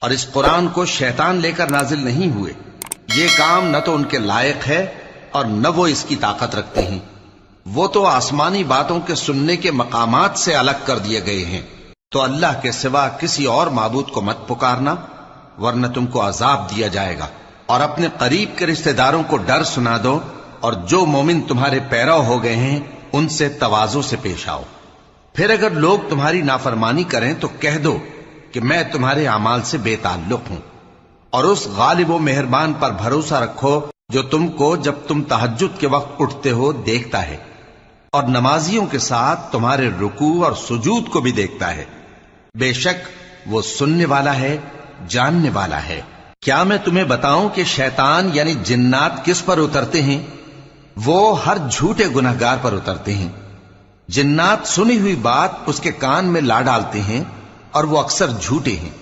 और इस कुरान को शैतान लेकर नाजिल नहीं हुए। ये काम न तो उनके लायक है और न वो इसकी ताकत रखते हैं। वो तो आसमानी बातों के सुनने के मकामात से अलग कर दिए गए हैं। तो अल्लाह के सिवा किसी और माबूद को मत पुकारना, वरना तुमको अजाब दिया जाएगा। और अपने करीब के रिश्तेदारों को डर सुना दो, और जो मोमिन तुम्हारे पैरव हो गए हैं उनसे तवाज़ो से पेश आओ। फिर अगर लोग तुम्हारी नाफरमानी करें तो कह दो कि मैं तुम्हारे अमाल से बेताल्लुक हूं, और उस गालिब व मेहरबान पर भरोसा रखो जो तुमको जब तुम तहज्जुद के वक्त उठते हो देखता है, और नमाजियों के साथ तुम्हारे रुकू और सुजूद को भी देखता है। बेशक वो सुनने वाला है, जानने वाला है। क्या मैं तुम्हें बताऊं कि शैतान यानी जिन्नात किस पर उतरते हैं? वो हर झूठे गुनहगार पर उतरते हैं। जिन्नात सुनी हुई बात उसके कान में ला डालते हैं और वो अक्सर झूठे हैं।